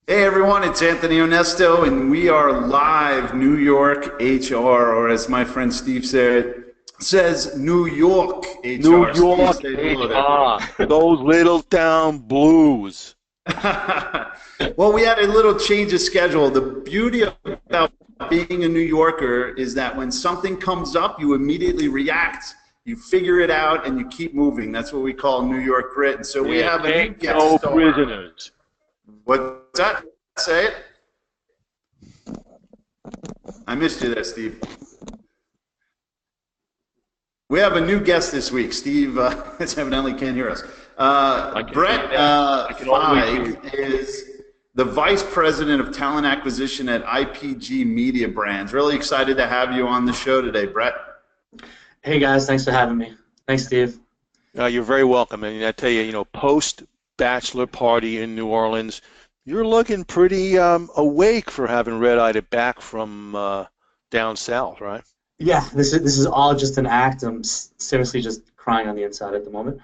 Hey everyone, it's Anthony Onesto, and we are live New York HR, or as my friend Steve says New York New HR. Steve, York say hello HR, those little town blues. there. Well, we had a little change of schedule. The beauty about being a New Yorker is that when something comes up, you immediately react, you figure it out, and you keep moving. That's what we call New York grit. And so we Yeah, have a new take guest no star. prisoners. What's that? Say it. I missed you there, Steve. We have a new guest this week. Steve evidently can't hear us. I can hear Bret you now. I can always hear you. Feig is the Vice President of Talent Acquisition at IPG Mediabrands. Really excited to have you on the show today, Bret. Hey guys, thanks for having me. Thanks, Steve. You're very welcome. And I tell you, post bachelor party in New Orleans, you're looking pretty awake for having red-eyed it back from down south, right? Yeah, this is all just an act. I'm seriously just crying on the inside at the moment.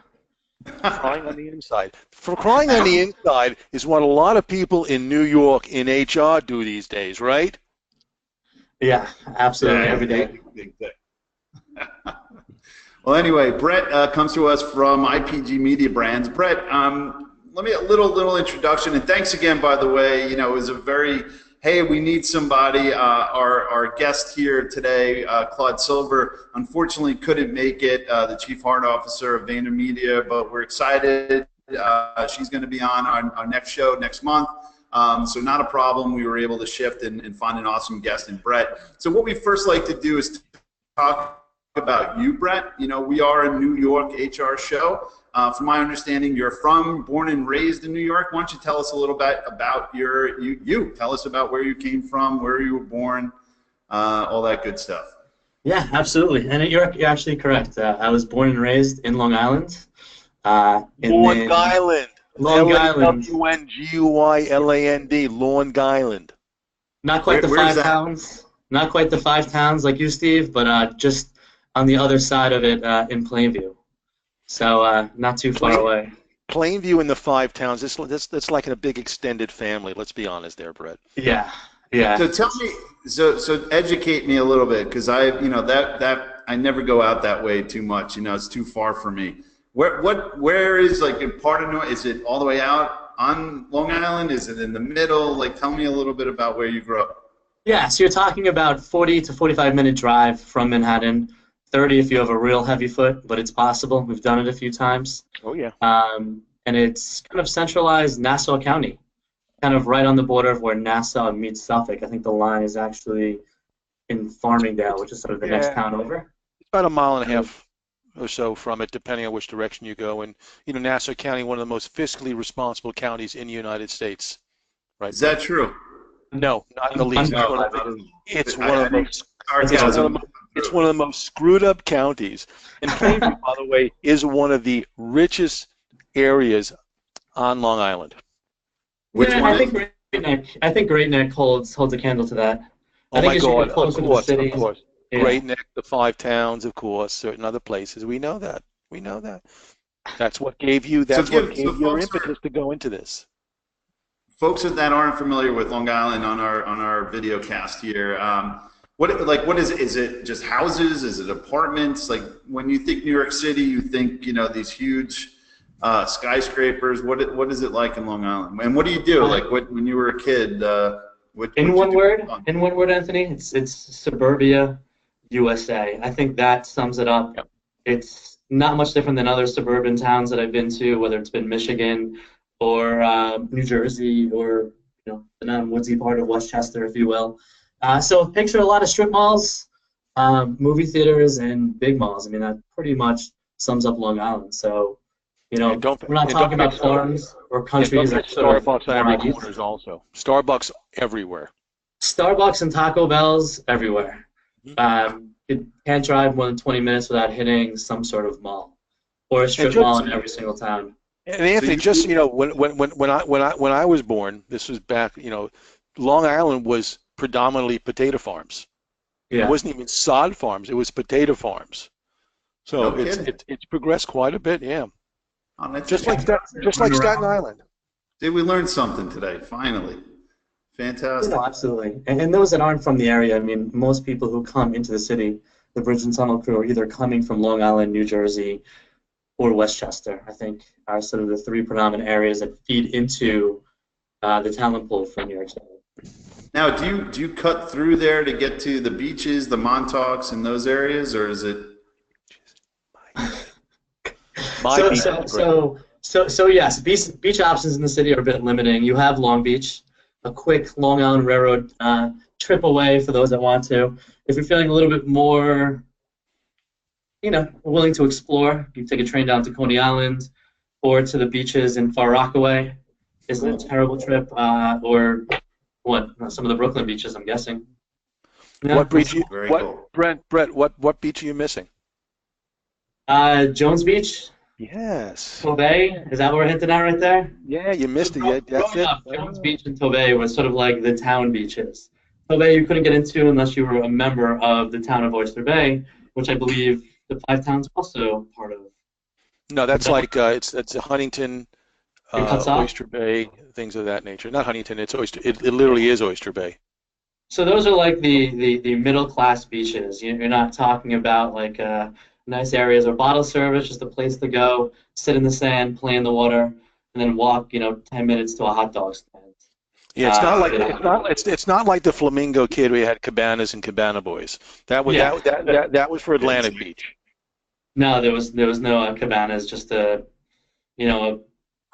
Crying on the inside. For crying on the inside is what a lot of people in New York in HR do these days, right? Yeah, absolutely every day. Big thing. Well, anyway, Bret comes to us from IPG Mediabrands. Bret, let me a little introduction, and thanks again, by the way. It was a very hey, we need somebody. Our guest here today, Claude Silver, unfortunately couldn't make it. The Chief Heart Officer of VaynerMedia, but we're excited. She's going to be on our next show next month. So not a problem. We were able to shift and find an awesome guest in Bret. So what we first like to do is talk about you, Bret. We are a New York HR show. From my understanding, you're born and raised in New York. Why don't you tell us a little bit about you? Tell us about where you came from, where you were born, all that good stuff. Yeah, absolutely. And you're actually correct. I was born and raised in Long Island. Long Island. Long Island. Lawnguyland. Long Island. Not quite the Where's five that? towns. Not quite the five towns like you, Steve, but just on the other side of it in Plainview. So not too far away. Plainview and the five towns. That's like a big extended family. Let's be honest, there, Bret. Yeah, yeah. So tell me, so educate me a little bit, because that I never go out that way too much. It's too far for me. Where is like a part of Is it all the way out on Long Island? Is it in the middle? Like, tell me a little bit about where you grew up. Yeah, so you're talking about 40 to 45-minute drive from Manhattan. 30 if you have a real heavy foot, but it's possible. We've done it a few times. Oh, yeah. And it's kind of centralized Nassau County, kind of right on the border of where Nassau meets Suffolk. I think the line is actually in Farmingdale, which is sort of the next town over. It's about a mile and a half or so from it, depending on which direction you go. And, Nassau County, one of the most fiscally responsible counties in the United States. Right? Is that true? No, not in the least. It's one of the most screwed up counties. And Plainview, by the way, is one of the richest areas on Long Island. Yeah, I think Great Neck holds a candle to that. Oh my God! Of course. Yeah. Great Neck, the five towns, of course, certain other places. We know that. That's what gave you. Your impetus to go into this. Folks that aren't familiar with Long Island on our video cast here, what is it? Is it just houses? Is it apartments? Like, when you think New York City, you think these huge skyscrapers. What is it like in Long Island? And what do you do? Like, when you were a kid? In one word, Anthony, it's suburbia, USA. I think that sums it up. Yep. It's not much different than other suburban towns that I've been to, whether it's been Michigan or New Jersey, or the non-woodsy part of Westchester, if you will. So picture a lot of strip malls, movie theaters, and big malls. I mean, that pretty much sums up Long Island. So, we're not talking about farms or countries. Starbucks every corners also. Starbucks everywhere. Starbucks and Taco Bells everywhere. You can't drive more than 20 minutes without hitting some sort of mall or a strip mall in every single town. And Anthony, when I was born, this was back, Long Island was predominantly potato farms. Yeah. It wasn't even sod farms; it was potato farms. So it's progressed quite a bit, yeah. Oh, just like Staten Island. Did we learn something today? Finally. Fantastic. No, absolutely. And those that aren't from the area, I mean, most people who come into the city, the Bridge and Tunnel crew, are either coming from Long Island, New Jersey, or Westchester. I think are sort of the three predominant areas that feed into the talent pool from New York City. Now, do you cut through there to get to the beaches, the Montauks, and those areas, or is it? So yes, beach options in the city are a bit limiting. You have Long Beach, a quick Long Island Railroad trip away for those that want to. If you're feeling a little bit more, willing to explore, you take a train down to Coney Island or to the beaches in Far Rockaway. Isn't a terrible trip, or what? Some of the Brooklyn beaches, I'm guessing. Yeah. What beach? Cool. Brett, what beach are you missing? Jones Beach. Yes. Tovey, is that what we're hinting at right there? Yeah, you missed it. Yeah, that's it. Up, Jones Beach and Tovey were sort of like the town beaches. Tovey you couldn't get into unless you were a member of the town of Oyster Bay, which I believe the Five Towns also part of. No, that's like it's Huntington, Oyster Bay, things of that nature. Not Huntington. It's Oyster. It literally is Oyster Bay. So those are like the middle class beaches. You're not talking about like nice areas or bottle service, just a place to go, sit in the sand, play in the water, and then walk 10 minutes to a hot dog stand. Yeah, it's not like the Flamingo Kid where you had cabanas and cabana boys. That was for Atlantic Beach. No, there was no cabanas, just a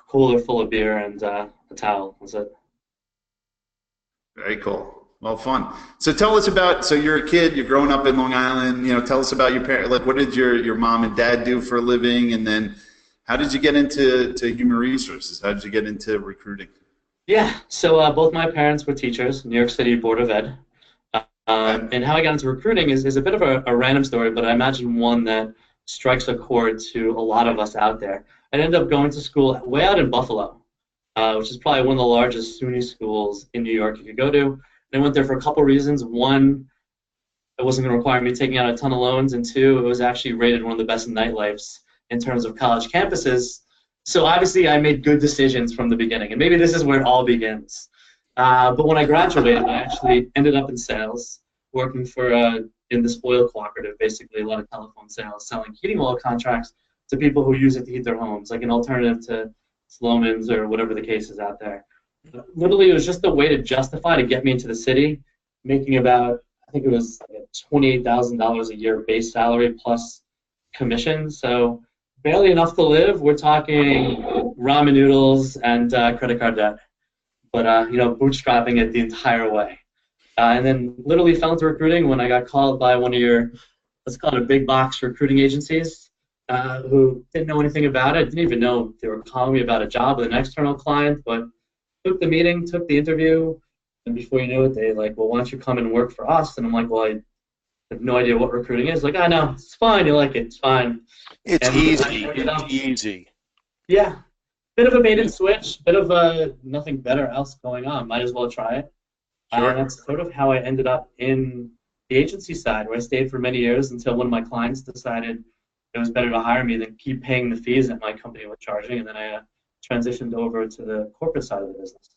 cooler full of beer and a towel. That's it. Very cool. Well, fun. So tell us about, so you're a kid, you're growing up in Long Island, tell us about your parents, like what did your mom and dad do for a living, and then how did you get into human resources? How did you get into recruiting? Yeah, so both my parents were teachers, New York City Board of Ed. And how I got into recruiting is a bit of a random story, but I imagine one that strikes a chord to a lot of us out there. I ended up going to school way out in Buffalo, which is probably one of the largest SUNY schools in New York you could go to. I went there for a couple reasons. One, it wasn't going to require me taking out a ton of loans, and two, it was actually rated one of the best nightlifes in terms of college campuses. So obviously I made good decisions from the beginning, and maybe this is where it all begins. But when I graduated, I actually ended up in sales, working for in this oil cooperative, basically a lot of telephone sales, selling heating oil contracts to people who use it to heat their homes, like an alternative to Sloman's or whatever the case is out there. Literally, it was just a way to justify to get me into the city, making about, I think it was $28,000 a year base salary plus commission. So barely enough to live. We're talking ramen noodles and credit card debt, but bootstrapping it the entire way. And then literally fell into recruiting when I got called by one of your, let's call it a big box recruiting agencies, who didn't know anything about it. Didn't even know they were calling me about a job with an external client, but took the meeting, took the interview, and before you knew it, they like, well, why don't you come and work for us? And I'm like, well, I have no idea what recruiting is. Like, no, it's fine. You like it. It's fine. It's easy. It's easy. Yeah. Bit of a bait and switch. Bit of nothing better else going on. Might as well try it. Sure. And that's sort of how I ended up in the agency side, where I stayed for many years until one of my clients decided it was better to hire me than keep paying the fees that my company was charging, and then I transitioned over to the corporate side of the business.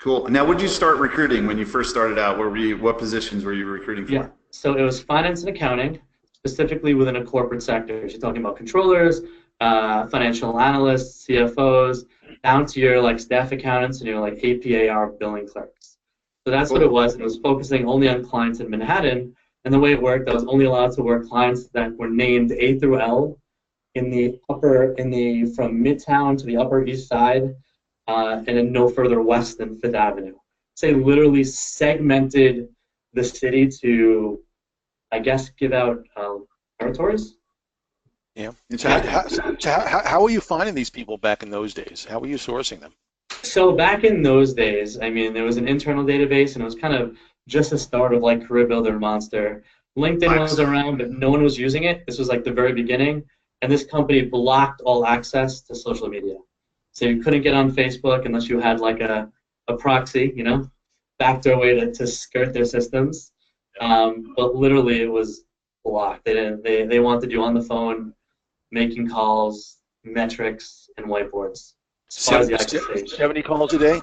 Cool. Now, would you start recruiting when you first started out? What positions were you recruiting for? Yeah. So it was finance and accounting, specifically within a corporate sector. You're talking about controllers, financial analysts, CFOs, down to your like staff accountants and your like APAR billing clerks. So that's what it was. And it was focusing only on clients in Manhattan. And the way it worked, I was only allowed to work clients that were named A through L from Midtown to the Upper East Side, and then no further west than Fifth Avenue. So they literally segmented the city to, I guess, give out territories. Yeah. So how were you finding these people back in those days? How were you sourcing them? So back in those days, I mean, there was an internal database, and it was kind of just the start of like Career Builder Monster. LinkedIn was around, but no one was using it. This was like the very beginning. And this company blocked all access to social media. So you couldn't get on Facebook unless you had like a proxy, backdoor way to skirt their systems. But literally it was blocked. They wanted you on the phone, making calls, metrics, and whiteboards. as far as the actual stage. 70 calls a day?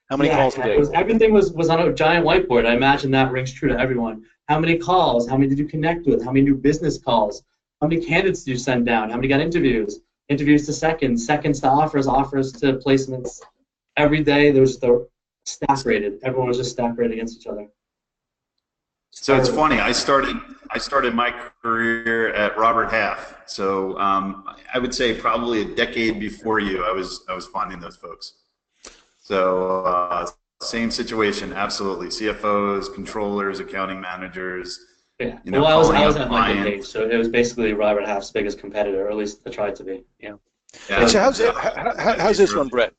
How many calls a day? Everything was on a giant whiteboard. I imagine that rings true to everyone. How many calls? How many did you connect with? How many new business calls? How many candidates did you send down? How many got interviews? Interviews to seconds, seconds to offers, offers to placements. Every day there was the stack rated. Everyone was just stack rated against each other. So it's funny. I started my career at Robert Half. So I would say probably a decade before you, I was finding those folks. So same situation, absolutely. CFOs, controllers, accounting managers. Yeah. You know, well, I was at Michael Page, so it was basically Robert Half's biggest competitor, or at least I tried to be. Yeah. So how's this one, Bret?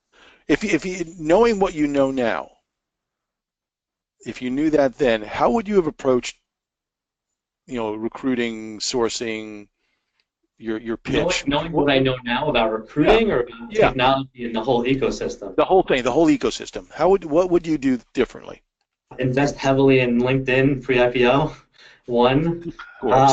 If you knowing what you know now, if you knew that then, how would you have approached, recruiting, sourcing, your pitch? Knowing what I know now about recruiting or about technology and the whole ecosystem. The whole thing, the whole ecosystem. What would you do differently? Invest heavily in LinkedIn pre-IPO. One. Of course.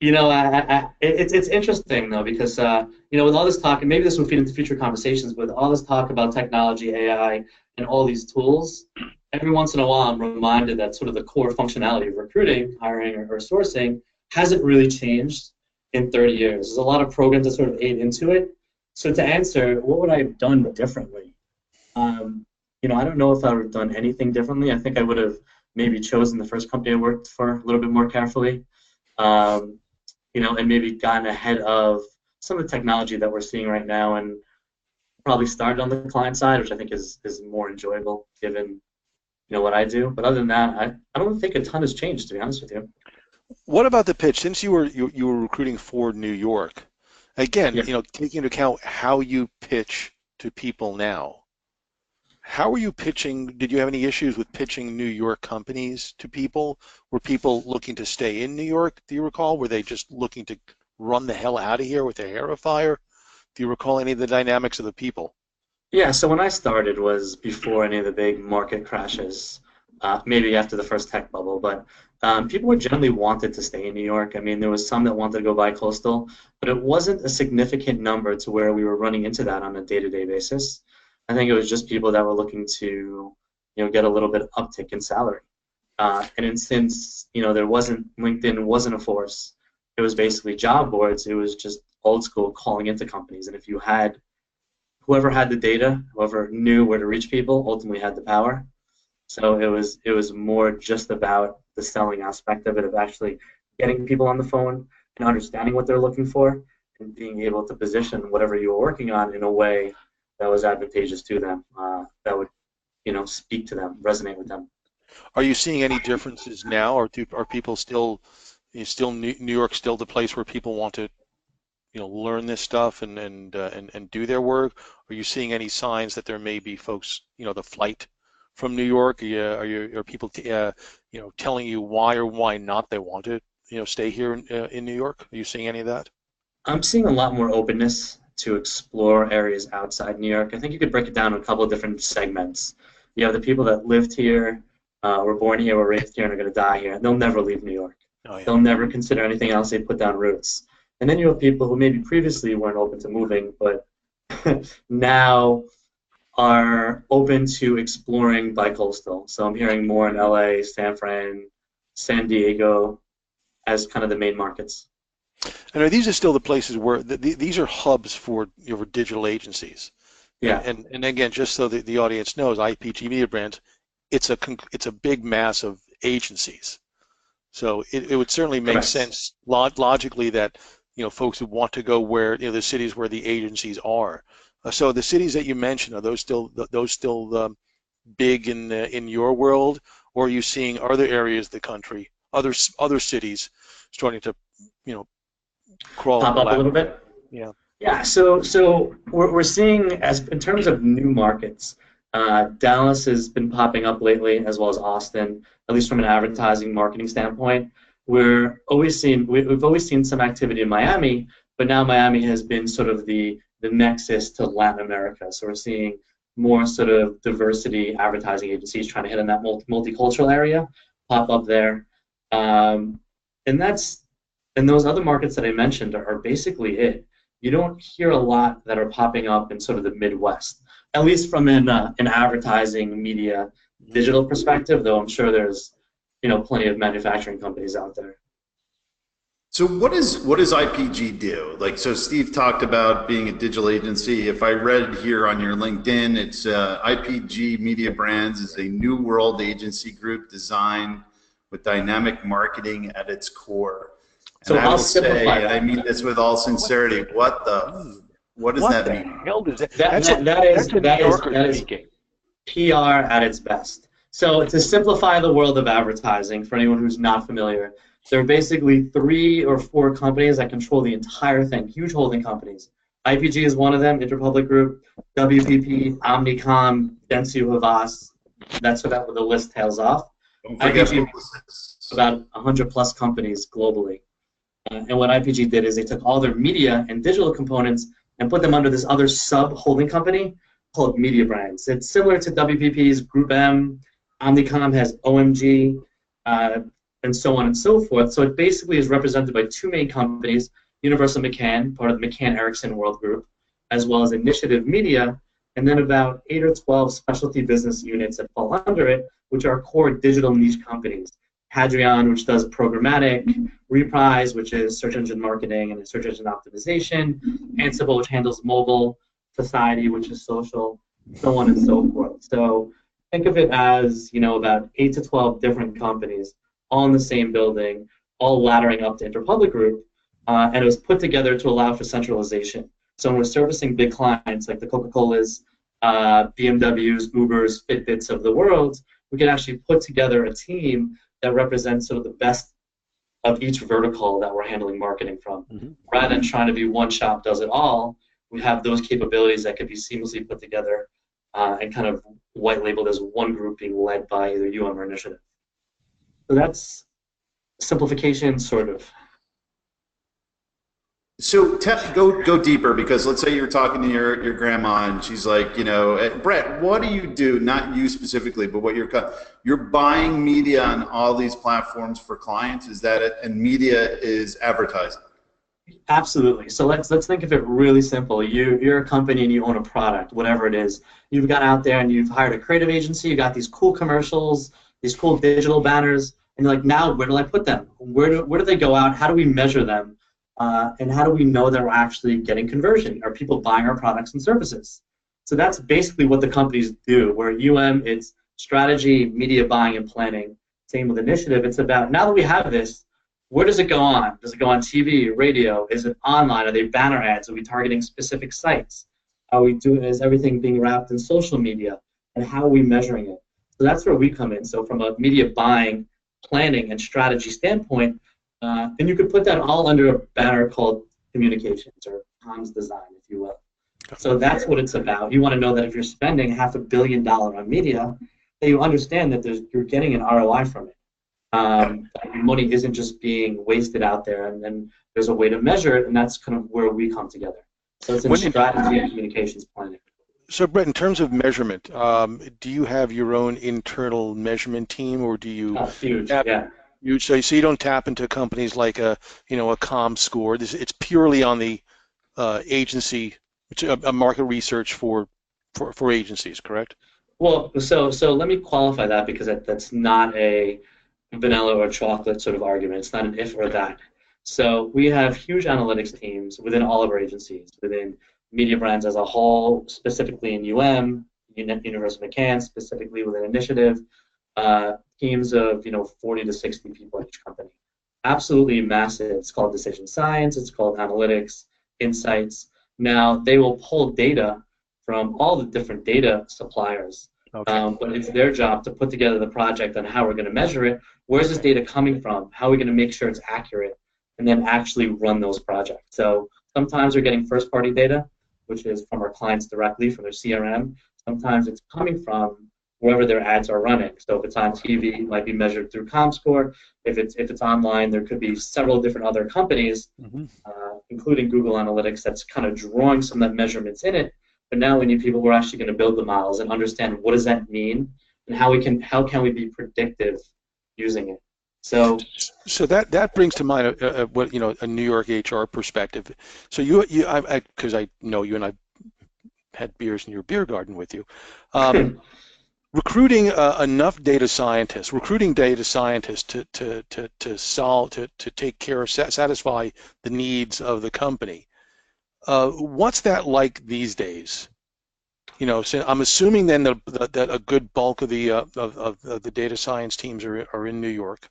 It's interesting though because with all this talk, and maybe this will feed into future conversations, with all this talk about technology, AI, and all these tools, every once in a while I'm reminded that sort of the core functionality of recruiting, hiring, or sourcing hasn't really changed in 30 years. There's a lot of programs that sort of aid into it. So to answer, what would I have done differently? I don't know if I would have done anything differently. I think I would have maybe chosen the first company I worked for a little bit more carefully, and maybe gotten ahead of some of the technology that we're seeing right now, and probably started on the client side, which I think is more enjoyable given what I do. But other than that, I don't think a ton has changed, to be honest with you. What about the pitch? Since you were recruiting for New York, again, taking into account how you pitch to people now, how are you pitching? Did you have any issues with pitching New York companies to people? Were people looking to stay in New York, do you recall? Were they just looking to run the hell out of here with their hair afire? Do you recall any of the dynamics of the people? Yeah, so when I started was before any of the big market crashes, maybe after the first tech bubble, but people were generally wanted to stay in New York. I mean, there was some that wanted to go bi-coastal, but it wasn't a significant number to where we were running into that on a day-to-day basis. I think it was just people that were looking to, get a little bit of uptick in salary. And since, LinkedIn wasn't a force, it was basically job boards. It was just old school calling into companies. And if you had, whoever had the data, whoever knew where to reach people, ultimately had the power. So it was more just about the selling aspect of it, of actually getting people on the phone and understanding what they're looking for and being able to position whatever you were working on in a way that was advantageous to them, that would, speak to them, resonate with them. Are you seeing any differences now, or are people still New York still the place where people want to, learn this stuff and do their work? Are you seeing any signs that there may be folks, the flight from New York? Are people, telling you why or why not they want to, stay here in New York? Are you seeing any of that? I'm seeing a lot more openness to explore areas outside New York. I think you could break it down in a couple of different segments. You have the people that lived here, were born here, were raised here, and are going to die here. They'll never leave New York. Oh, yeah. They'll never consider anything else. They put down roots. And then you have people who maybe previously weren't open to moving, but now are open to exploring bi-coastal. So I'm hearing more in LA, San Fran, San Diego as kind of the main markets. And these are still the places where these are hubs for your digital agencies. Yeah. And again, just so the audience knows, IPG Mediabrands, it's a big mass of agencies. So it would certainly make sense logically that folks would want to go where the cities where the agencies are. So the cities that you mentioned, are those still big in your world, or are you seeing other areas of the country, other cities starting to crawl pop up a little bit? Yeah. Yeah. So we're seeing, as in terms of new markets, Dallas has been popping up lately, as well as Austin, at least from an advertising marketing standpoint. We've always seen some activity in Miami, but now Miami has been sort of the nexus to Latin America. So we're seeing more sort of diversity advertising agencies trying to hit in that multicultural area pop up there. And those other markets that I mentioned are basically it. you don't hear a lot that are popping up in sort of the Midwest, at least from an advertising, media, digital perspective, though I'm sure there's, plenty of manufacturing companies out there. So what does IPG do? Like, so Steve talked about being a digital agency. If I read here on your LinkedIn, it's IPG Mediabrands is a new world agency group designed with dynamic marketing at its core. So and I I'll will say, simplify and I mean this with all sincerity, what does What that the mean? hell does that? That That's a New Yorker is speaking. PR at its best. So to simplify the world of advertising, for anyone who's not familiar, there are basically 3 or 4 companies that control the entire thing, huge holding companies. IPG is one of them, Interpublic Group, WPP, Omnicom, Dentsu Havas. That's so that the list tails off. Don't forget IPG, Publicis. about 100 plus companies globally. And what IPG did is they took all their media and digital components and put them under this other sub-holding company called Mediabrands. It's similar to WPP's Group M, Omnicom has OMG, and so on and so forth. So it basically is represented by 2 main companies, Universal McCann, part of the McCann Erickson World Group, as well as Initiative Media, and then about 8 or 12 specialty business units that fall under it, which are core digital niche companies. Hadrian, which does programmatic, Reprise, which is search engine marketing and search engine optimization, Ansible, which handles mobile, Society, which is social, so on and so forth. So think of it as, about 8 to 12 different companies all in the same building, all laddering up to Interpublic Group, and it was put together to allow for centralization. So when we're servicing big clients like the Coca-Colas, BMWs, Ubers, Fitbits of the world, we can actually put together a team that represents sort of the best of each vertical that we're handling marketing from. Rather than trying to be one shop does it all, we have those capabilities that could be seamlessly put together and kind of white labeled as one group being led by either UM or Initiative. So that's simplification, sort of. So go deeper, because let's say you're talking to your grandma and she's like, Brett, what do you do? Not you specifically, but what you're buying media on all these platforms for clients. Is that it? And media is advertising. Absolutely. So let's think of it really simple. You're a company and you own a product, whatever it is. You've gone out there and you've hired a creative agency. You got these cool commercials, these cool digital banners, and you're like, now where do I put them? Where do they go out? How do we measure them? And how do we know that we're actually getting conversion? Are people buying our products and services? So that's basically what the companies do. Where it's strategy, media buying, and planning. Same with Initiative. It's about, now that we have this, where does it go on? Does it go on TV, radio? Is it online? Are they banner ads? Are we targeting specific sites? Is everything being wrapped in social media? And how are we measuring it? So that's where we come in. So from a media buying, planning, and strategy standpoint, and you could put that all under a banner called communications or comms design, if you will. So that's what it's about. You want to know that if you're spending $500 million on media, that you understand that you're getting an ROI from it. Your money isn't just being wasted out there, and then there's a way to measure it, and that's kind of where we come together. So it's in strategy and communications planning. So, Brett, in terms of measurement, do you have your own internal measurement team, or do you? Huge, yeah. So you don't tap into companies like a ComScore. It's purely on the agency. It's a market research for agencies, correct? Well, so let me qualify that, because that's not a vanilla or chocolate sort of argument. It's not an if or that. So we have huge analytics teams within all of our agencies, within Mediabrands as a whole, specifically in Universal McCann, specifically within Initiative, teams of 40 to 60 people at each company. Absolutely massive. It's called decision science. It's called analytics, insights. Now they will pull data from all the different data suppliers. Okay. But it's their job to put together the project on how we're going to measure it. Where's this data coming from? How are we going to make sure it's accurate? And then actually run those projects. So sometimes we're getting first-party data, which is from our clients directly, from their CRM. Sometimes it's coming from wherever their ads are running. So if it's on TV, it might be measured through ComScore. If it's online, there could be several different other companies, including Google Analytics, that's kind of drawing some of that measurements in it. But now we need people who are actually going to build the models and understand what does that mean, and how can we be predictive using it. So that brings to mind what a New York HR perspective. So because I know you and I had beers in your beer garden with you. Recruiting recruiting data scientists to take care of, satisfy the needs of the company. What's that like these days? So I'm assuming then that a good bulk of the data science teams are in New York.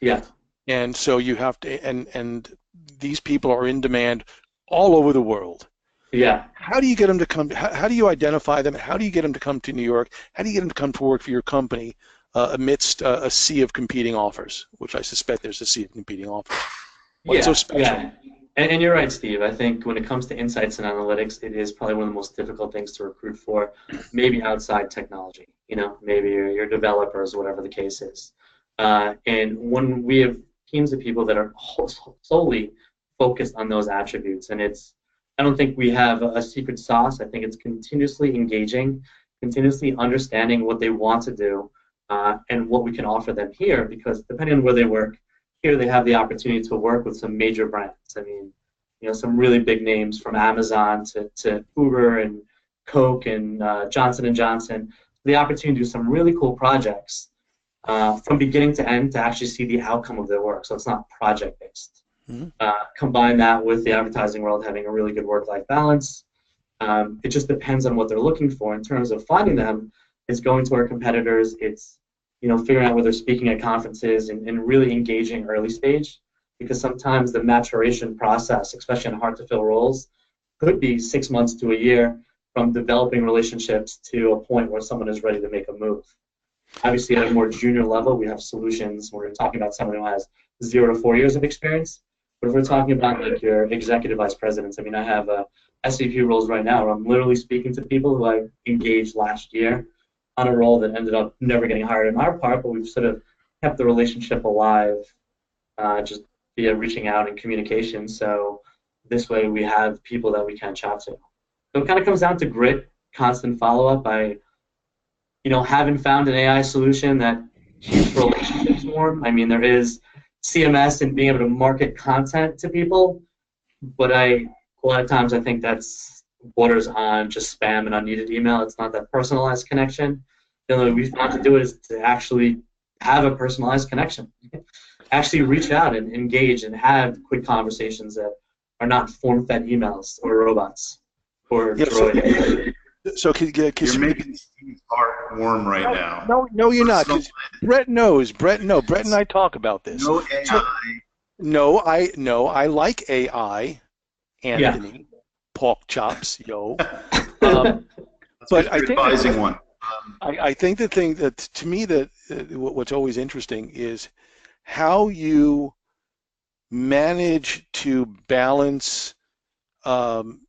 Yeah. And so you have to, and these people are in demand all over the world. Yeah. How do you get them to come? How do you identify them? How do you get them to come to New York? How do you get them to come to work for your company amidst a sea of competing offers, which I suspect there's a sea of competing offers? What's so special? Yeah. And you're right, Steve. I think when it comes to insights and analytics, it is probably one of the most difficult things to recruit for, maybe outside technology, maybe your developers, whatever the case is. And when we have teams of people that are solely focused on those attributes, and I don't think we have a secret sauce. I think it's continuously engaging, continuously understanding what they want to do, and what we can offer them here, because depending on where they work, here they have the opportunity to work with some major brands. I mean, some really big names from Amazon to Uber and Coke and Johnson & Johnson. The opportunity to do some really cool projects from beginning to end to actually see the outcome of their work. So it's not project-based. Mm-hmm. Combine that with the advertising world having a really good work-life balance. It just depends on what they're looking for. In terms of finding them, it's going to our competitors. It's figuring out where they're speaking at conferences and really engaging early stage, because sometimes the maturation process, especially in hard-to-fill roles, could be 6 months to a year from developing relationships to a point where someone is ready to make a move. Obviously, at a more junior level, we have solutions where we're talking about someone who has 0 to 4 years of experience. But if we're talking about like your executive vice presidents, I mean, I have SVP roles right now where I'm literally speaking to people who I engaged last year on a role that ended up never getting hired on our part, but we've sort of kept the relationship alive just via reaching out and communication. So this way we have people that we can chat to. So it kind of comes down to grit, constant follow-up. I haven't found an AI solution that keeps relationships warm. I mean, there is CMS and being able to market content to people, but a lot of times I think that's borders on just spam and unneeded email. It's not that personalized connection. The only way we found to do it is to actually have a personalized connection. Actually reach out and engage and have quick conversations that are not form-fed emails or robots or droids. So you're making Steve's heart warm right now. No, you're not. Brett knows. Brett and I talk about this. No AI. So, I like AI, Anthony. Yeah. Pork chops, yo. But I think advising one. I think the thing that to me that what's always interesting is how you manage to balance the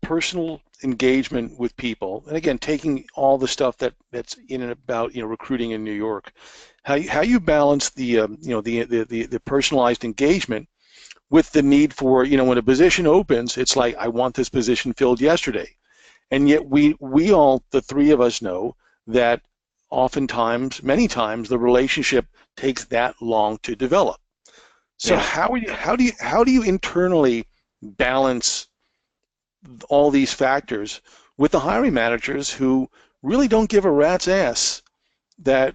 personal engagement with people, and again taking all the stuff that's in and about recruiting in New York, how you balance the personalized engagement with the need for when a position opens, it's like I want this position filled yesterday, and yet we all, the three of us, know that oftentimes, many times, the relationship takes that long to develop. So how do you internally balance all these factors with the hiring managers who really don't give a rat's ass that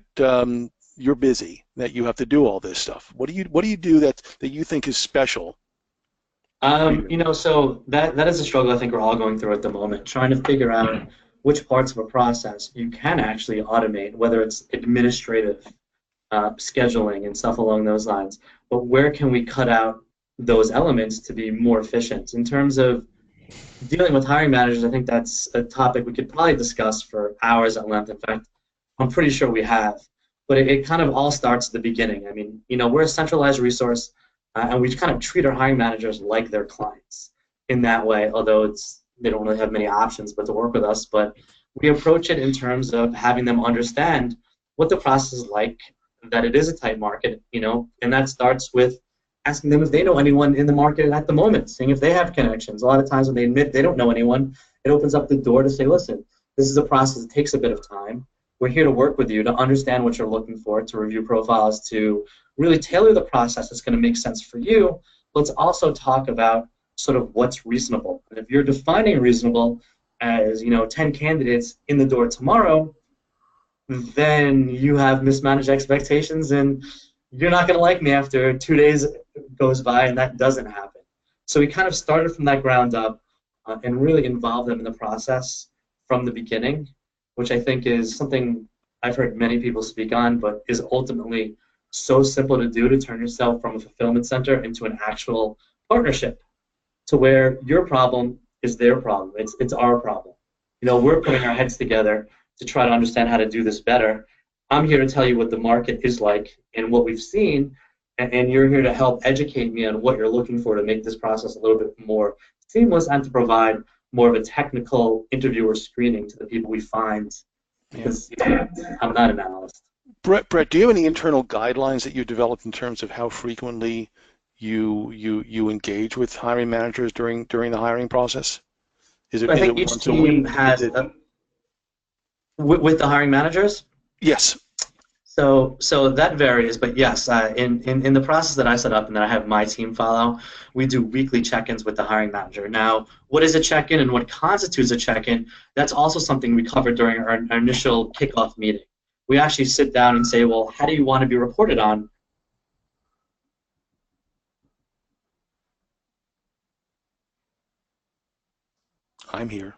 you're busy, that you have to do all this stuff? What do you do that you think is special? So that is a struggle I think we're all going through at the moment, trying to figure out which parts of a process you can actually automate, whether it's administrative, scheduling and stuff along those lines, but where can we cut out those elements to be more efficient? In terms of dealing with hiring managers, I think that's a topic we could probably discuss for hours at length. In fact, I'm pretty sure we have. But it kind of all starts at the beginning. I mean, we're a centralized resource, and we kind of treat our hiring managers like their clients in that way, although they don't really have many options but to work with us. But we approach it in terms of having them understand what the process is like, that it is a tight market, and that starts with asking them if they know anyone in the market at the moment, seeing if they have connections. A lot of times when they admit they don't know anyone, it opens up the door to say, listen, this is a process that takes a bit of time. We're here to work with you to understand what you're looking for, to review profiles, to really tailor the process that's going to make sense for you. Let's also talk about sort of what's reasonable. And if you're defining reasonable as 10 candidates in the door tomorrow, then you have mismanaged expectations, and you're not going to like me after 2 days goes by, and that doesn't happen. So we kind of started from that ground up and really involved them in the process from the beginning, which I think is something I've heard many people speak on, but is ultimately so simple to do, to turn yourself from a fulfillment center into an actual partnership, to where your problem is their problem. It's our problem. We're putting our heads together to try to understand how to do this better. I'm here to tell you what the market is like and what we've seen, and you're here to help educate me on what you're looking for to make this process a little bit more seamless and to provide more of a technical interviewer screening to the people we find, because I'm not an analyst. Bret, do you have any internal guidelines that you developed in terms of how frequently you engage with hiring managers during the hiring process? I think each team has with the hiring managers? Yes. So that varies, but yes, in the process that I set up and that I have my team follow, we do weekly check-ins with the hiring manager. Now, what is a check-in and what constitutes a check-in? That's also something we covered during our initial kickoff meeting. We actually sit down and say, well, how do you want to be reported on? I'm here.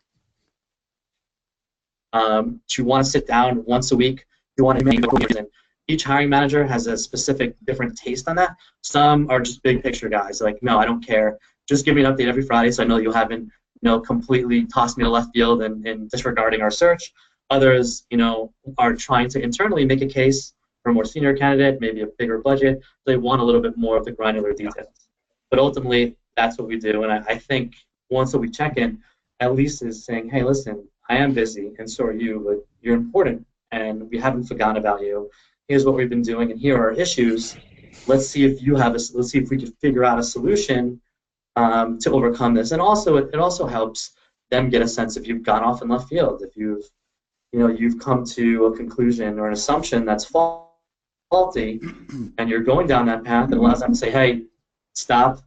Do you want to sit down once a week? Do you want to make a Each hiring manager has a specific different taste on that. Some are just big picture guys, like, no, I don't care. Just give me an update every Friday so I know you haven't completely tossed me to left field and disregarding our search. Others, are trying to internally make a case for a more senior candidate, maybe a bigger budget. They want a little bit more of the granular details. But ultimately, that's what we do. And I think once a week check-in, at least is saying, hey, listen, I am busy, and so are you, but you're important, and we haven't forgotten about you. Here's what we've been doing, and here are our issues. Let's see if let's see if we can figure out a solution to overcome this. And also, it also helps them get a sense if you've gone off in left field, if you've come to a conclusion or an assumption that's faulty, and you're going down that path. It allows them to say, hey, stop.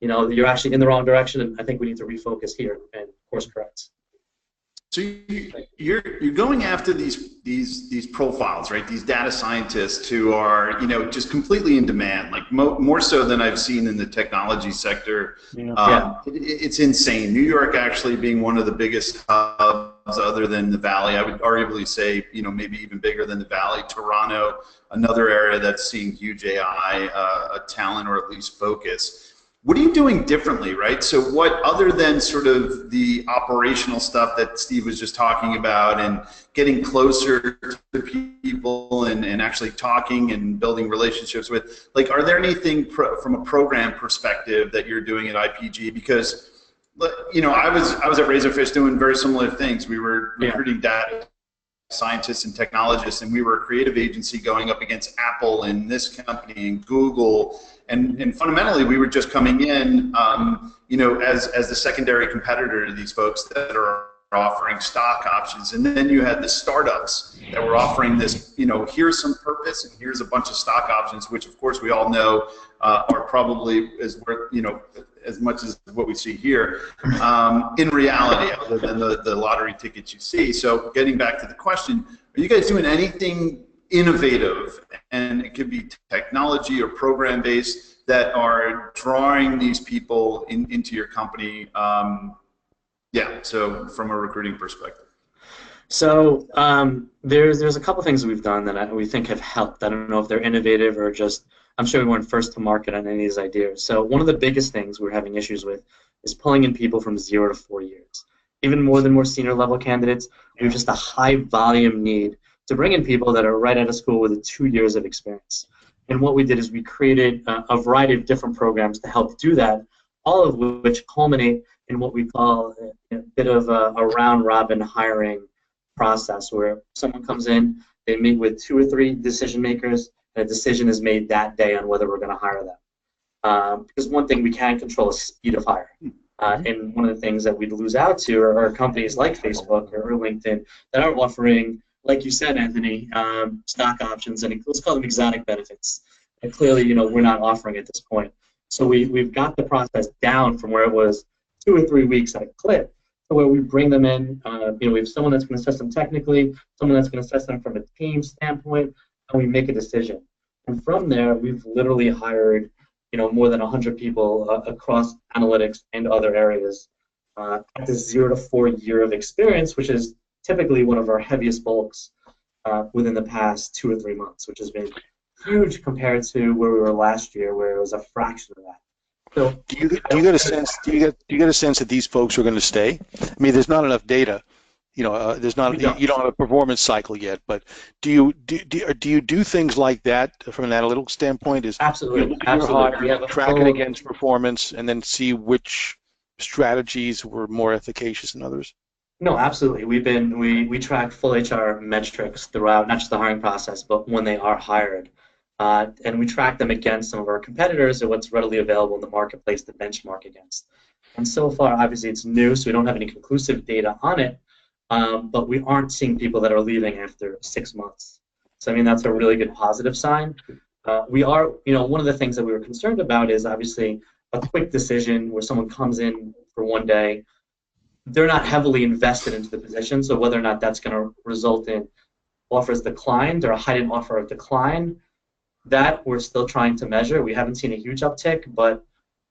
You're actually in the wrong direction, and I think we need to refocus here and course correct. So you're going after these profiles, right? These data scientists who are just completely in demand, like more so than I've seen in the technology sector. It's insane. New York actually being one of the biggest hubs other than the Valley. I would arguably say maybe even bigger than the Valley. Toronto, another area that's seeing huge AI talent or at least focus. What are you doing differently, right? So what, other than sort of the operational stuff that Steve was just talking about and getting closer to people and actually talking and building relationships with, like, are there anything from a program perspective that you're doing at IPG? Because, I was at Razorfish doing very similar things. We were recruiting data scientists and technologists, and we were a creative agency going up against Apple and this company and Google. And fundamentally, we were just coming in, as the secondary competitor to these folks that are offering stock options. And then you had the startups that were offering this, here's some purpose and here's a bunch of stock options, which of course we all know are probably as worth, as much as what we see here in reality, other than the lottery tickets you see. So getting back to the question, are you guys doing anything innovative, and it could be technology or program based, that are drawing these people into your company? So from a recruiting perspective. So there's a couple things we've done that we think have helped. I don't know if they're innovative or just, I'm sure we weren't first to market on any of these ideas. So one of the biggest things we're having issues with is pulling in people from 0 to 4 years. Even more than more senior level candidates, we have just a high volume need to bring in people that are right out of school with 2 years of experience. And what we did is we created a variety of different programs to help do that, all of which culminate in what we call a bit of a round-robin hiring process, where someone comes in, they meet with 2 or 3 decision makers, and a decision is made that day on whether we're going to hire them. Because one thing we can control is speed of hire. And one of the things that we'd lose out to are companies like Facebook or LinkedIn that are offering like you said, Anthony, stock options and let's call them exotic benefits. And clearly, we're not offering at this point. So we've got the process down from where it was 2 or 3 weeks at a clip to where we bring them in. We have someone that's going to assess them technically, someone that's going to assess them from a team standpoint, and we make a decision. And from there, we've literally hired, more than 100 people across analytics and other areas at the 0 to 4 year of experience, which is typically one of our heaviest bulks within the past 2 or 3 months, which has been huge compared to where we were last year, where it was a fraction of that. So, do you get a sense? Do you get a sense that these folks are going to stay? I mean, there's not enough data. There's not. You don't have a performance cycle yet. But do you do things like that from an analytical standpoint? Is absolutely, look at your hire, track it against performance, and then see which strategies were more efficacious than others? No, absolutely. We track full HR metrics throughout, not just the hiring process, but when they are hired. And we track them against some of our competitors or what's readily available in the marketplace to benchmark against. And so far, obviously, it's new, so we don't have any conclusive data on it, but we aren't seeing people that are leaving after 6 months. So, I mean, that's a really good positive sign. We are, one of the things that we were concerned about is obviously a quick decision where someone comes in for one day. They're not heavily invested into the position, so whether or not that's going to result in offers declined or a heightened offer of decline, that we're still trying to measure. We haven't seen a huge uptick, but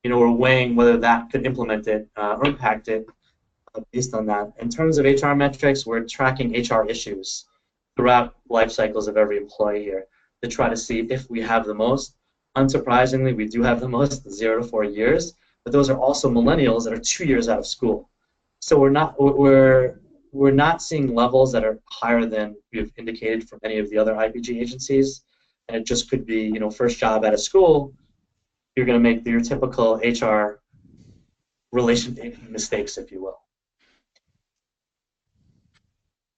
we're weighing whether that could implement it or impact it based on that. In terms of HR metrics, we're tracking HR issues throughout life cycles of every employee here to try to see if we have the most. Unsurprisingly, we do have the most, 0 to 4 years, but those are also millennials that are 2 years out of school. So we're not seeing levels that are higher than we've indicated from any of the other IPG agencies. And it just could be, first job out of school, you're going to make your typical HR relationship mistakes, if you will.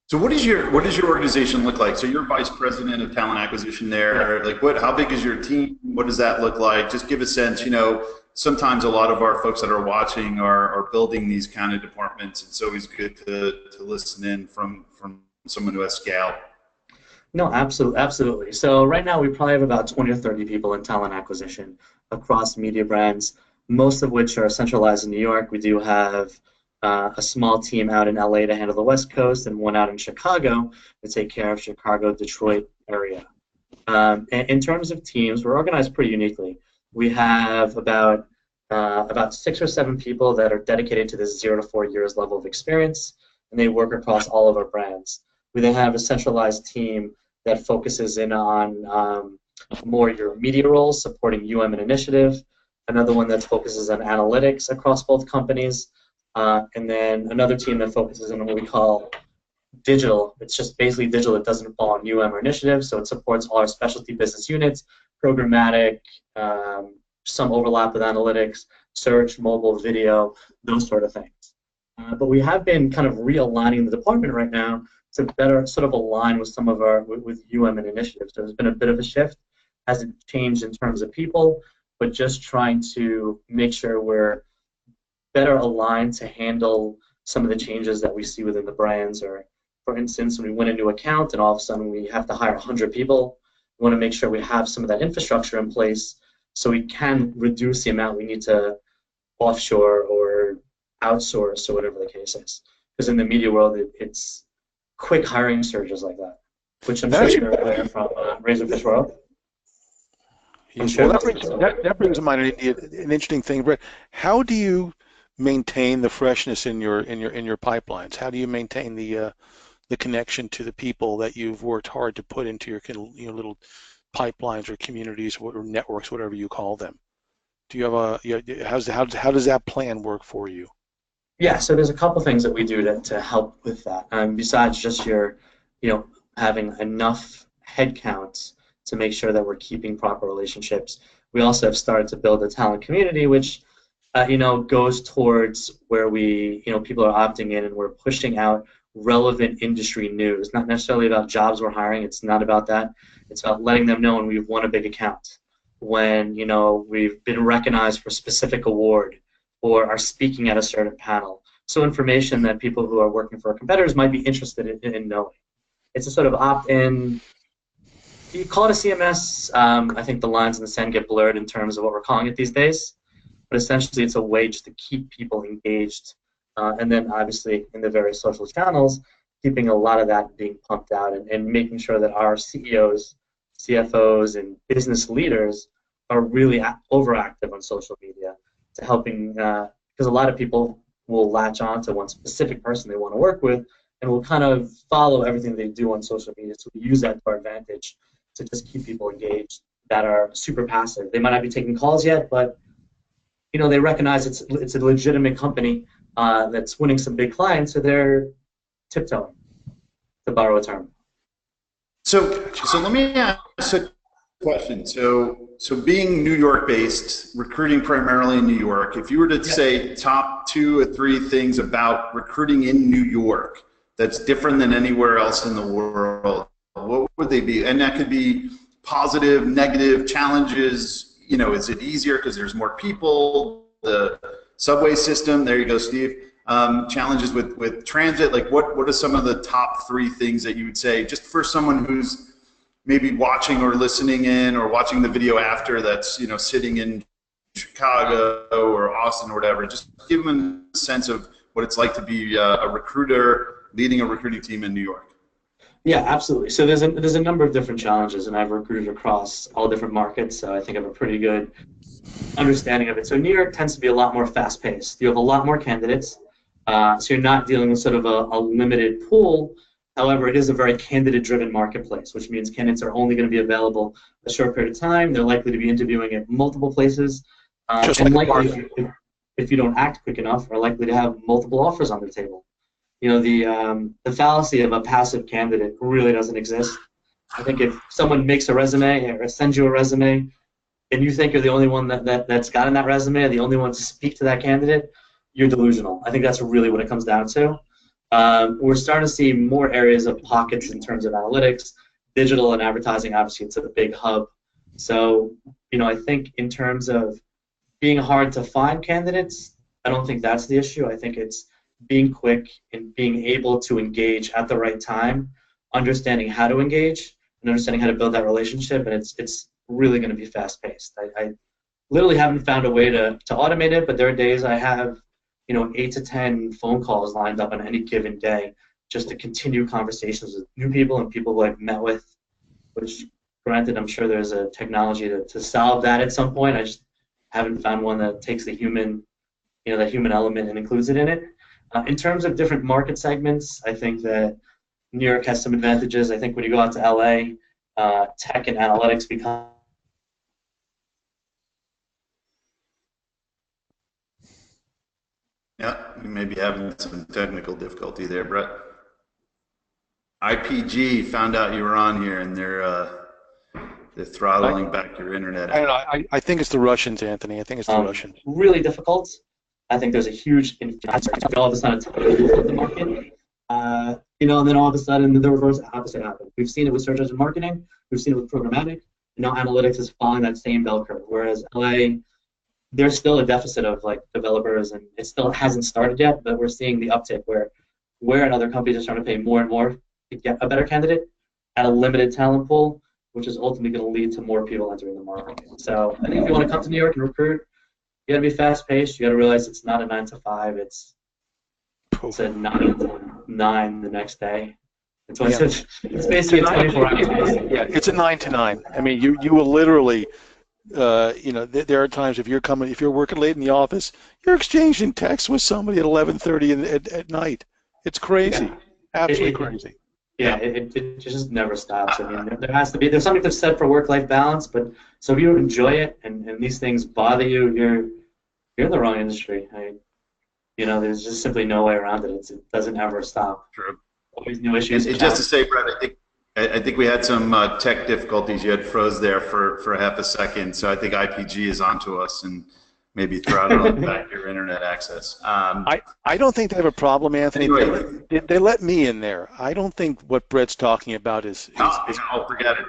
So what does your organization look like? So you're vice president of talent acquisition there. Yeah. Like how big is your team? What does that look like? Just give a sense. Sometimes a lot of our folks that are watching are building these kind of departments. It's always good to listen in from someone who has scale. No, absolutely. So right now we probably have about 20 or 30 people in talent acquisition across Mediabrands, most of which are centralized in New York. We do have a small team out in LA to handle the West Coast and one out in Chicago to take care of Chicago, Detroit area. In terms of teams, we're organized pretty uniquely. We have about 6 or 7 people that are dedicated to this 0 to 4 years level of experience, and they work across all of our brands. We then have a centralized team that focuses in on more your media roles, supporting UM and initiative. Another one that focuses on analytics across both companies. And then another team that focuses on what we call digital. It's just basically digital. It doesn't fall on UM or initiative, so it supports all our specialty business units, programmatic, some overlap with analytics, search, mobile, video, those sort of things. But we have been kind of realigning the department right now to better sort of align with some of our with UM and initiatives. So there's been a bit of a shift. Hasn't changed in terms of people, but just trying to make sure we're better aligned to handle some of the changes that we see within the brands. Or, for instance, when we win a new account and all of a sudden we have to hire 100 people, we want to make sure we have some of that infrastructure in place so we can reduce the amount we need to offshore or outsource or whatever the case is. Because in the media world, it's quick hiring surges like that, which I'm sure you're aware from Razorfish World. Well, that brings to mind an interesting thing, Brett. How do you maintain the freshness in your pipelines? How do you maintain the connection to the people that you've worked hard to put into your little pipelines or communities or networks, whatever you call them? Do you have how does that plan work for you? Yeah, so there's a couple things that we do to help with that. Besides just having enough headcounts to make sure that we're keeping proper relationships, we also have started to build a talent community, which goes towards where people are opting in and we're pushing out relevant industry news. Not necessarily about jobs we're hiring. It's not about that. It's about letting them know when we've won a big account, when we've been recognized for a specific award, or are speaking at a certain panel. So information that people who are working for our competitors might be interested in knowing. It's a sort of opt-in. You call it a CMS. I think the lines in the sand get blurred in terms of what we're calling it these days. But essentially, it's a way just to keep people engaged. And then, obviously, in the various social channels, keeping a lot of that being pumped out and making sure that our CEOs, CFOs, and business leaders are really overactive on social media to helping, because a lot of people will latch on to one specific person they want to work with and will kind of follow everything they do on social media. So we use that to our advantage to just keep people engaged that are super passive. They might not be taking calls yet, but they recognize it's a legitimate company that's winning some big clients, so they're tiptoeing, to borrow a term. So let me ask a question. So being New York based, recruiting primarily in New York, if you were to say top 2 or 3 things about recruiting in New York that's different than anywhere else in the world, what would they be? And that could be positive, negative, challenges. Is it easier because there's more people? The subway system, there you go, Steve. Challenges with transit, like what are some of the top 3 things that you would say, just for someone who's maybe watching or listening in or watching the video after that's sitting in Chicago or Austin or whatever, just give them a sense of what it's like to be a recruiter leading a recruiting team in New York. Yeah, absolutely. So there's a number of different challenges, and I've recruited across all different markets, so I think I have a pretty good understanding of it. So New York tends to be a lot more fast-paced. You have a lot more candidates, so you're not dealing with sort of a limited pool. However, it is a very candidate-driven marketplace, which means candidates are only going to be available a short period of time. They're likely to be interviewing at multiple places, and likely, if you don't act quick enough, are likely to have multiple offers on the table. The fallacy of a passive candidate really doesn't exist. I think if someone makes a resume or sends you a resume, and you think you're the only one that's gotten that resume, the only one to speak to that candidate, you're delusional. I think that's really what it comes down to. We're starting to see more areas of pockets in terms of analytics, digital and advertising. Obviously, it's a big hub. So, I think in terms of being hard to find candidates, I don't think that's the issue. I think it's being quick and being able to engage at the right time, understanding how to engage and understanding how to build that relationship, and it's really going to be fast-paced. I literally haven't found a way to automate it, but there are days I have 8 to 10 phone calls lined up on any given day just to continue conversations with new people and people who I've met with, which, granted, I'm sure there's a technology to solve that at some point. I just haven't found one that takes the human, that human element and includes it in it. In terms of different market segments, I think that New York has some advantages. I think when you go out to LA, tech and analytics become Yeah, you may be having some technical difficulty there, Bret. IPG found out you were on here, and they're throttling back your internet. I don't know. I think it's the Russians, Anthony. I think it's the Russians. Really difficult. I think there's a huge all of a sudden the market. And then all of a sudden the reverse opposite happened. We've seen it with search engine marketing. We've seen it with programmatic. And now analytics is following that same bell curve. Whereas LA, there's still a deficit of developers, and it still hasn't started yet. But we're seeing the uptick where other companies are starting to pay more and more to get a better candidate at a limited talent pool, which is ultimately going to lead to more people entering the market. So I think if you want to come to New York and recruit, you got to be fast-paced. You got to realize it's not a 9 to 5. It's a 9 to 9 the next day. It's basically a 24 hours. Yeah, it's a 9 to 9. I mean, you will literally, there are times if you're working late in the office, you're exchanging texts with somebody at 11:30 at night. It's crazy, absolutely crazy. Yeah, it just never stops. I mean, there's something that's said for work-life balance, but so if you enjoy it and these things bother you, you're in the wrong industry. There's just simply no way around it. It doesn't ever stop. True. Always new issues. And just to say, Bret, I think we had some tech difficulties. You had froze there for half a second, so I think IPG is onto us and maybe throttling back your internet access. I don't think they have a problem, Anthony. Anyway. They let me in there. I don't think what Bret's talking about is forget it.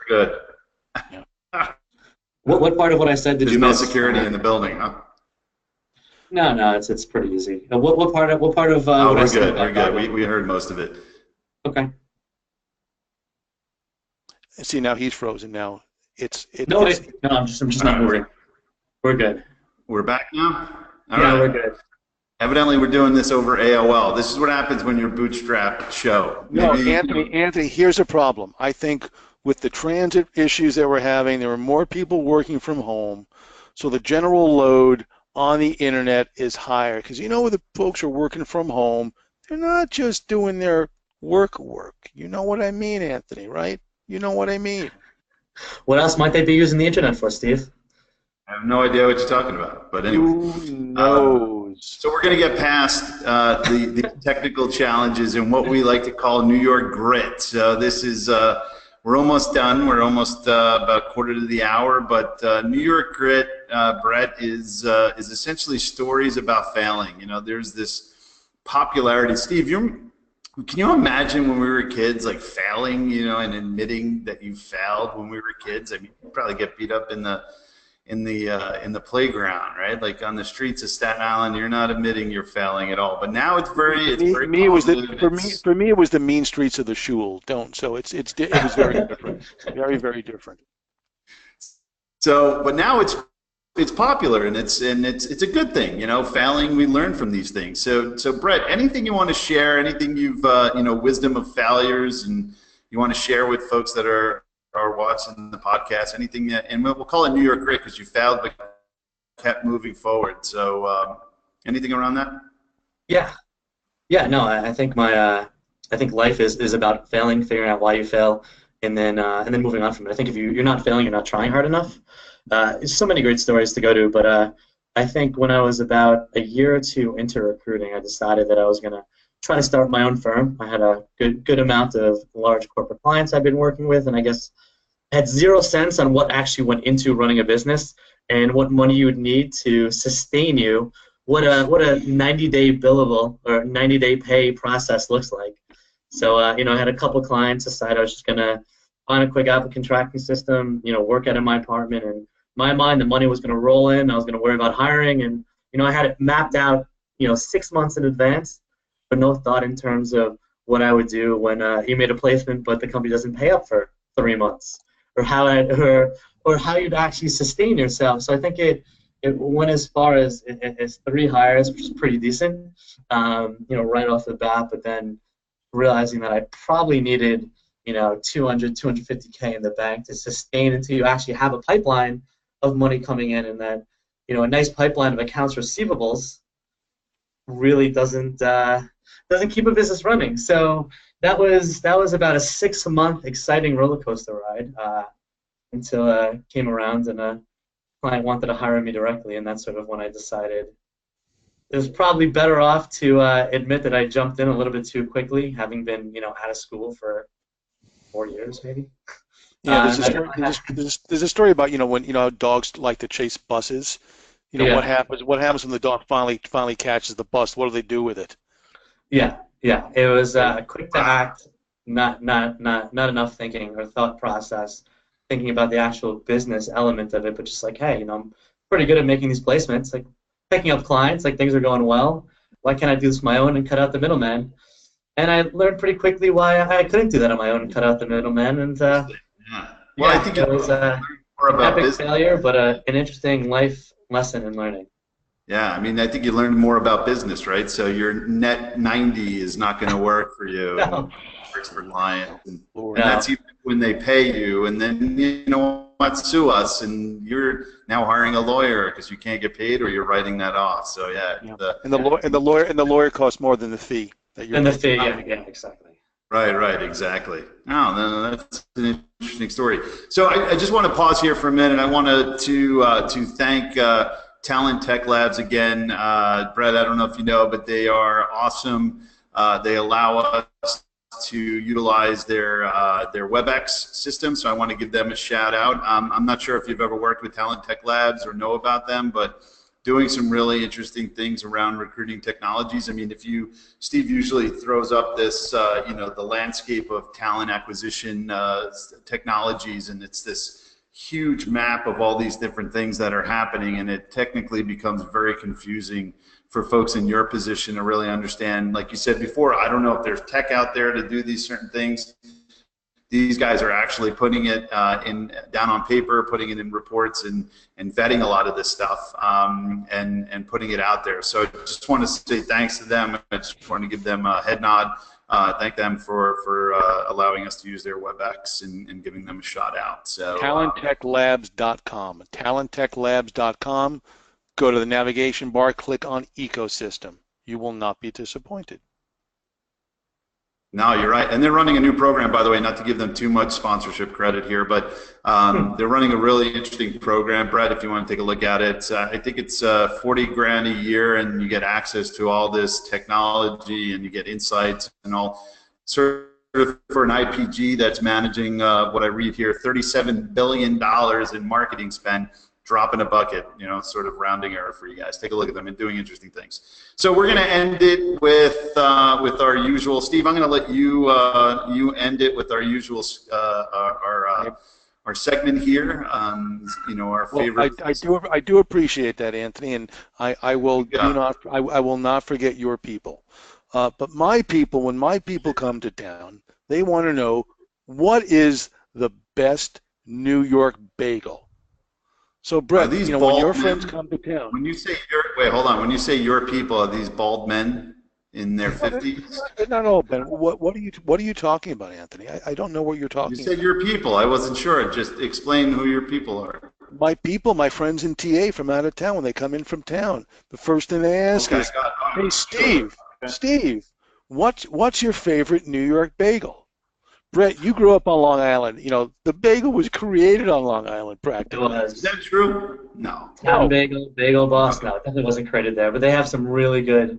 Good. Yeah. What part of what I said did you miss? miss? No security in the building, huh? No, it's pretty easy. What part of we're what I good. said? We're good. We heard most of it. Okay. See, now he's frozen. Now No, I'm just not moving. We're good. We're back now? All yeah, right. We're good. Evidently, we're doing this over AOL. This is what happens when you're bootstrap show. Maybe, no, Anthony, here's a problem. I think with the transit issues that we're having, there are more people working from home, so the general load on the internet is higher. Because the folks are working from home, they're not just doing their work. You know what I mean, Anthony, right? You know what I mean. What else might they be using the internet for, Steve? I have no idea what you're talking about, but anyway. Who knows? So we're going to get past the technical challenges and what we like to call New York grit. So this is, we're almost done. We're almost about a quarter to the hour, but New York grit, Bret, is essentially stories about failing. There's this popularity. Steve, can you imagine when we were kids, like failing, and admitting that you failed when we were kids? I mean, you'd probably get beat up in the playground, right? Like on the streets of Staten Island, you're not admitting you're failing at all. But now it's very for me it was the mean streets of the shul. It was very different, very, very different. So, but now it's popular, and it's a good thing. Failing, we learn from these things. So Bret, anything you want to share? Anything you've wisdom of failures, and you want to share with folks that are watching the podcast? Anything and we'll call it New York grit because you failed but kept moving forward. So anything around that? Yeah. No, I think I think life is about failing, figuring out why you fail, and then moving on from it. I think if you're not failing, you're not trying hard enough. There's so many great stories to go to, but I think when I was about a year or two into recruiting, I decided that I was going to try to start my own firm. I had a good amount of large corporate clients I've been working with, and I guess I had 0 sense on what actually went into running a business and what money you would need to sustain you, what a 90-day billable or 90-day pay process looks like. So I had a couple clients decide I was just going to find a quick applicant tracking system, work out of my apartment, and in my mind the money was going to roll in. I was going to worry about hiring, and I had it mapped out 6 months in advance, but no thought in terms of what I would do when you made a placement but the company doesn't pay up for 3 months, or how you'd actually sustain yourself. So I think it went as far as 3 hires, which is pretty decent, right off the bat, but then realizing that I probably needed 250K in the bank to sustain until you actually have a pipeline of money coming in, and that a nice pipeline of accounts receivables really doesn't keep a business running. So that was about a 6-month exciting roller coaster ride until I came around and a client wanted to hire me directly, and that's sort of when I decided it was probably better off to admit that I jumped in a little bit too quickly, having been out of school for 4 years maybe. Yeah, there's a story about when dogs like to chase buses. What happens when the dog finally catches the bus? What do they do with it? Yeah. It was quick to act, not enough thinking or thought process, thinking about the actual business element of it, but just like, hey, I'm pretty good at making these placements, like picking up clients, like things are going well. Why can't I do this on my own and cut out the middleman? And I learned pretty quickly why I couldn't do that on my own and cut out the middleman. And I think it was an epic failure, but an interesting life lesson in learning. Yeah, I mean, I think you learned more about business, right? So your net 90 is not going to work for you. No. Works for clients, and that's even when they pay you. And then what, sue us, and you're now hiring a lawyer because you can't get paid, or you're writing that off. So and the lawyer costs more than the fee that you're. And the fee, yeah, exactly. Right, exactly. Oh, no, that's an interesting story. So I just want to pause here for a minute. I wanted to thank Talent Tech Labs again. Bret, I don't know if you know, but they are awesome. They allow us to utilize their WebEx system, so I want to give them a shout out. I'm not sure if you've ever worked with Talent Tech Labs or know about them, but doing some really interesting things around recruiting technologies. I mean, Steve usually throws up this, the landscape of talent acquisition technologies, and it's this huge map of all these different things that are happening, and it technically becomes very confusing for folks in your position to really understand. Like you said before, I don't know if there's tech out there to do these certain things. these guys are actually putting it down on paper, putting it in reports, and vetting a lot of this stuff, and putting it out there. So I just want to say thanks to them. I just want to give them a head nod. Thank them for allowing us to use their WebEx and giving them a shout out. So TalentTechLabs.com. TalentTechLabs.com. Go to the navigation bar, click on Ecosystem. You will not be disappointed. No, you're right. And they're running a new program, by the way, not to give them too much sponsorship credit here, but they're running a really interesting program. Brett, if you want to take a look at it, I think it's 40 grand a year, and you get access to all this technology, and you get insights and all. Sort of for an IPG that's managing what I read here, $37 billion in marketing spend. Drop in a bucket, you know, sort of rounding error for you guys. Take a look at them and doing interesting things. So we're going to end it with our usual. Steve, I'm going to let you you end it with our usual our segment here. You know, our favorite. I do appreciate that, Anthony, and I will not forget your people. But my people, when my people come to town, they want to know what is the best New York bagel. So, Brett, you know, when your friends come to town. When you say hold on. When you say your people, are these bald men in their 50s? Not all, Ben. What are you talking about, Anthony? I don't know what you're talking about. You said your people. I wasn't sure. Just explain who your people are. My people, my friends in TA from out of town, when they come in from town, the first thing they ask is, "Hey, Steve, what's your favorite New York bagel?" Brett, you grew up on Long Island. You know, the bagel was created on Long Island, practically. Is that true? No. Town Bagel Boss. No, it definitely wasn't created there. But they have some really good,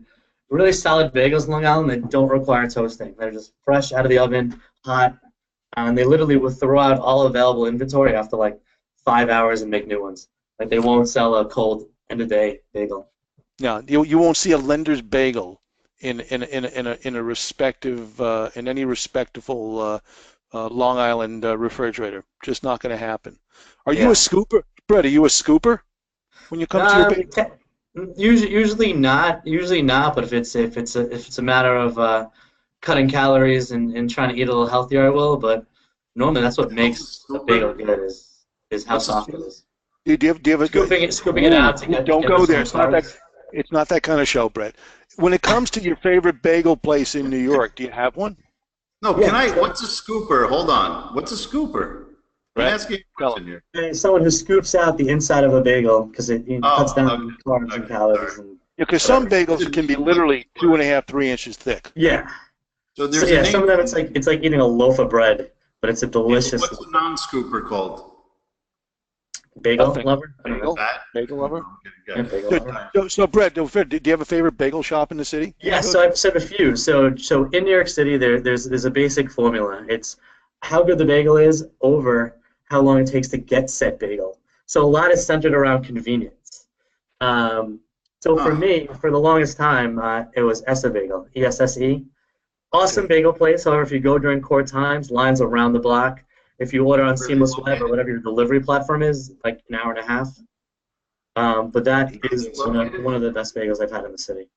really solid bagels in Long Island that don't require toasting. They're just fresh out of the oven, hot, and they literally will throw out all available inventory after like 5 hours and make new ones. Like they won't sell a cold end-of-day bagel. No, you won't see a lender's bagel in a respective in any respectable Long Island refrigerator. Just not going to happen. Are you a scooper, Brett? Are you a scooper when you come to your bagel? Usually not. But if it's a matter of cutting calories and trying to eat a little healthier, I will. But normally that's what makes a bagel good is how soft it is. Do you have a scooping it out to get? Don't go there. It's not that kind of show, Brett. When it comes to your favorite bagel place in New York, do you have one? No, what's a scooper? Hold on. What's a scooper? I'm asking you a question here. Someone who scoops out the inside of a bagel because it cuts down carbs and calories. Because some bagels can be literally 2.5, 3 inches thick. Yeah. So some of them it's like eating a loaf of bread, but it's a delicious. What's a non-scooper called? Bagel lover? Bagel lover? Yeah, bagel lover. So, Brett, do you have a favorite bagel shop in the city? Yeah, so I've said a few. So in New York City, there's a basic formula. It's how good the bagel is over how long it takes to get said bagel. So a lot is centered around convenience. For me, for the longest time, it was Essa Bagel, ESSE. Awesome bagel place. However, if you go during core times, lines around the block. If you order on Seamless Web or whatever your delivery platform is, like an hour and a half. But that is one of the best bagels I've had in the city.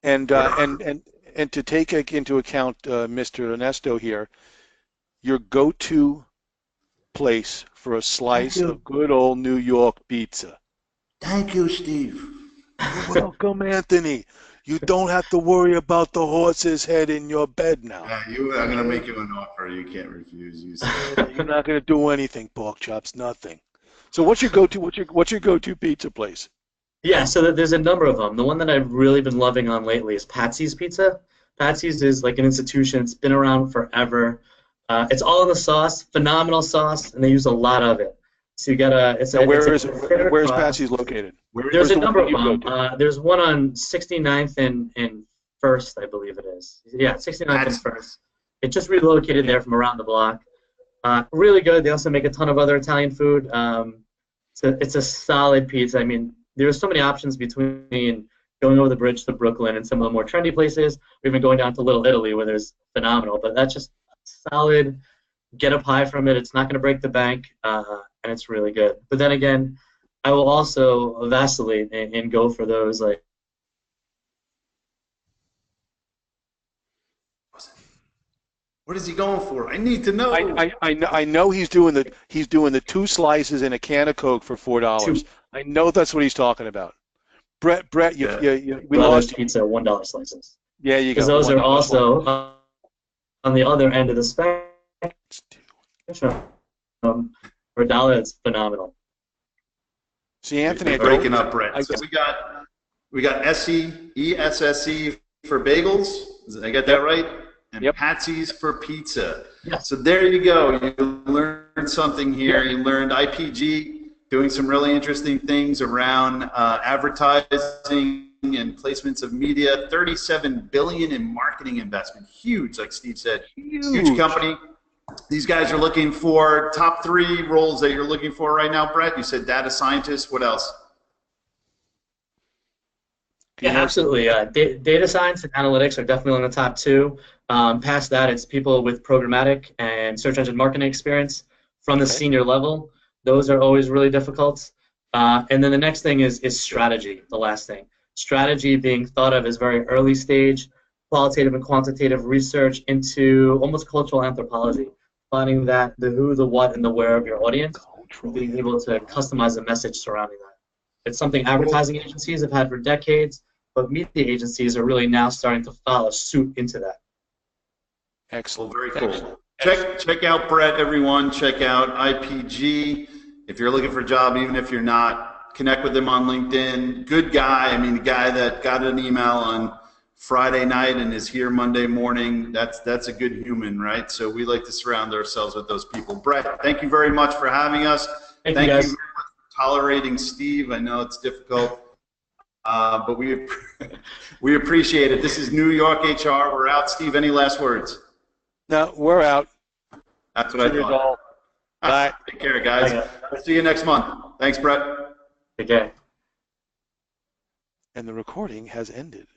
And to take into account Mr. Ernesto here, your go-to place for a slice of good old New York pizza. Thank you, Steve. Welcome, Anthony. You don't have to worry about the horse's head in your bed now. I'm going to make you an offer you can't refuse. You're not going to do anything, pork chops, nothing. So what's your go-to? What's your go-to pizza place? Yeah, so there's a number of them. The one that I've really been loving on lately is Patsy's Pizza. Patsy's is like an institution. It's been around forever. It's all in the sauce, phenomenal sauce, and they use a lot of it. So you got where's Patsy's located? There's a number of them. There's one on 69th and First, I believe it is. Yeah, 69th and First. It just relocated there from around the block. Really good. They also make a ton of other Italian food. So it's a solid pizza. I mean, there's so many options between going over the bridge to Brooklyn and some of the more trendy places, or even going down to Little Italy where there's phenomenal. But that's just solid. Get up high from it. It's not going to break the bank, and it's really good. But then again, I will also vacillate and go for those like. What is he going for? I need to know. I know he's doing the 2 slices and a can of Coke for $4. I know that's what he's talking about. Bret, we lost pizza $1 slices. Yeah, you go. Because those are also on the other end of the spectrum. For a dollar, it's phenomenal. See, Anthony, you're breaking up, Bret. So we got ESSE for bagels. Did I get that right? And Patsy's for pizza. Yes. So there you go. You learned something here. You learned IPG doing some really interesting things around advertising and placements of media. $37 billion in marketing investment. Huge, like Steve said. Huge company. These guys are looking for top 3 roles that you're looking for right now, Bret. You said data scientist. What else? Yeah, absolutely. Data science and analytics are definitely on the top 2. Past that, it's people with programmatic and search engine marketing experience from the senior level. Those are always really difficult. And then the next thing is strategy, the last thing. Strategy being thought of as very early stage, qualitative and quantitative research into almost cultural anthropology, finding that the who, the what, and the where of your audience, and being able to customize a message surrounding that. It's something advertising agencies have had for decades, but media agencies are really now starting to follow suit into that. Excellent. Well, very cool. Check out Bret, everyone. Check out IPG. If you're looking for a job, even if you're not, connect with him on LinkedIn. Good guy. I mean, the guy that got an email on Friday night and is here Monday morning, that's a good human, right? So we like to surround ourselves with those people. Bret, thank you very much for having us. Thank you very much for tolerating Steve. I know it's difficult, but we appreciate it. This is New York HR. We're out. Steve, any last words? No, we're out. That's what I thought. Bye. Take care, guys. I'll see you next month. Thanks, Bret. Take care. And the recording has ended.